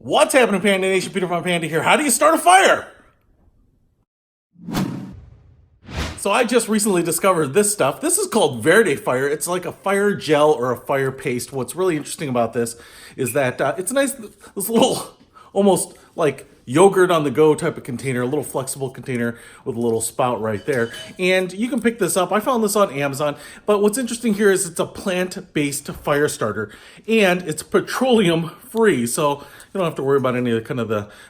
What's happening, Panda Nation? Peter Von Panda here. How do you start a fire? So I just recently discovered this stuff. This is called Verde Fire. It's like a fire gel or a fire paste. What's really interesting about this is that it's nice, this little, almost like yogurt on the go type of container, a little flexible container with a little spout right there. And you can pick this up. I found this on Amazon. But what's interesting here is it's a plant-based fire starter and it's petroleum free. So you don't have to worry about any of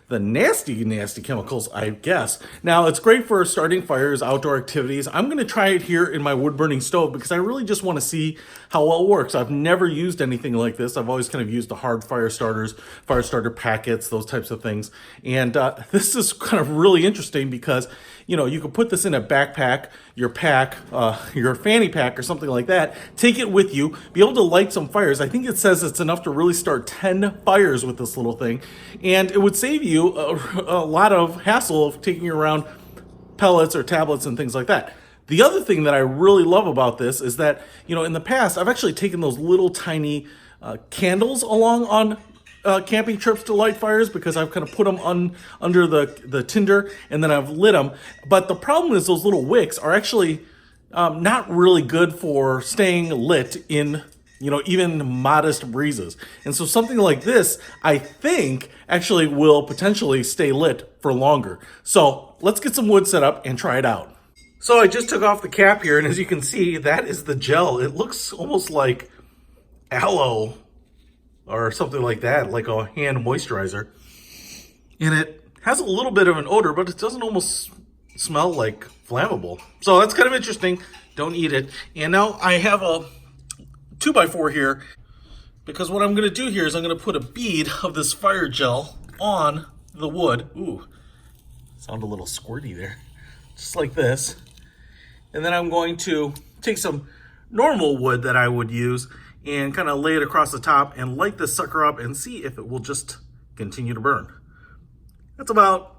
the nasty chemicals, I guess. Now, it's great for starting fires, outdoor activities. I'm going to try it here in my wood-burning stove because I really just want to see how well it works. I've never used anything like this. I've always kind of used the hard fire starters, fire starter packets, those types of things. And this is kind of really interesting because, you know, you could put this in a backpack, your pack, your fanny pack or something like that, take it with you, be able to light some fires. I think it says it's enough to really start 10 fires with this little thing. And it would save you a lot of hassle of taking around pellets or tablets and things like that. The other thing that I really love about this is that, you know, in the past, I've actually taken those little tiny candles along on camping trips to light fires because I've kind of put them under the tinder and then I've lit them. But the problem is those little wicks are actually not really good for staying lit in, you know, even modest breezes. And so something like this, I think, actually will potentially stay lit for longer. So let's get some wood set up and try it out. So I just took off the cap here, and as you can see, that is the gel. It looks almost like aloe or something like that, like a hand moisturizer. And it has a little bit of an odor, but it doesn't almost smell like flammable. So that's kind of interesting. Don't eat it. And now I have a 2x4 here because what I'm going to do here is I'm going to put a bead of this fire gel on the wood. Ooh, sound a little squirty there. Just like this. And then I'm going to take some normal wood that I would use and kind of lay it across the top and light this sucker up and see if it will just continue to burn. That's about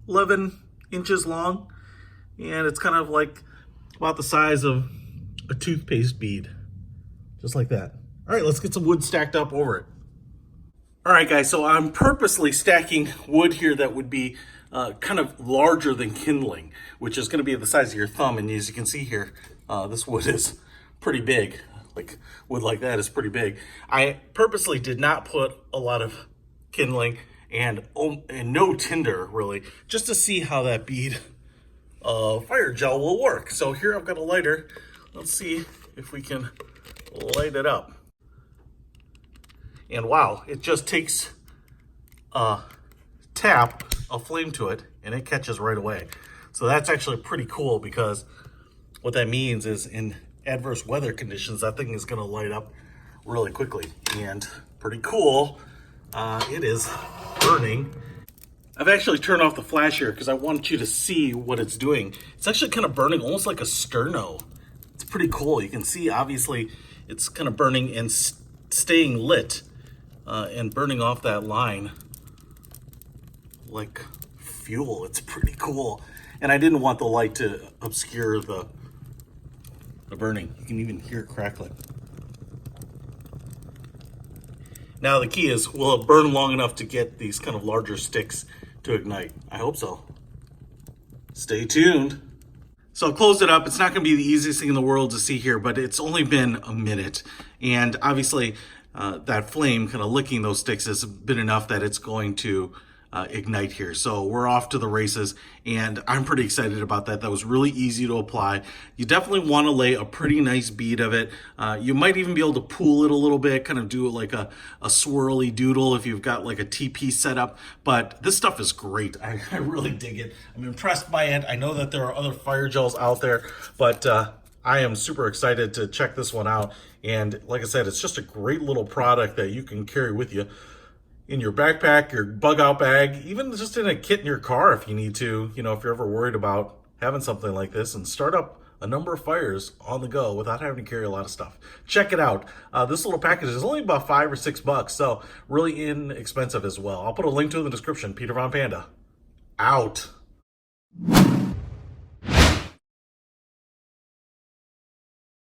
11 inches long, and it's kind of like about the size of a toothpaste bead, just like that. All right, let's get some wood stacked up over it. All right, guys, so I'm purposely stacking wood here that would be kind of larger than kindling, which is going to be the size of your thumb. And as you can see here, this wood is pretty big. Like wood like that is pretty big. I purposely did not put a lot of kindling and no tinder really, just to see how that bead fire gel will work. So here I've got a lighter. Let's see if we can light it up. And wow, it just takes a tap of flame to it and it catches right away. So that's actually pretty cool because what that means is in adverse weather conditions, that thing is going to light up really quickly. And pretty cool, it is burning. I've actually turned off the flash here because I want you to see what it's doing. It's actually kind of burning almost like a sterno. It's pretty cool. You can see obviously it's kind of burning and staying lit and burning off that line like fuel. It's pretty cool. And I didn't want the light to obscure the burning. You can even hear it crackling. Now the key is, will it burn long enough to get these kind of larger sticks to ignite? I hope so. Stay tuned. So I closed it up. It's not going to be the easiest thing in the world to see here, but it's only been a minute. And obviously that flame kind of licking those sticks has been enough that it's going to ignite here. So we're off to the races, and I'm pretty excited about that. That was really easy to apply. You definitely want to lay a pretty nice bead of it. You might even be able to pool it a little bit, kind of do it like a swirly doodle if you've got like a TP setup. But this stuff is great. I really dig it. I'm impressed by it. I know that there are other fire gels out there, but I am super excited to check this one out. And like I said, it's just a great little product that you can carry with you in your backpack, your bug out bag, even just in a kit in your car if you need to, you know, if you're ever worried about having something like this and start up a number of fires on the go without having to carry a lot of stuff. Check it out. This little package is only about $5 or $6, so really inexpensive as well. I'll put a link to it in the description. Peter Von Panda, out.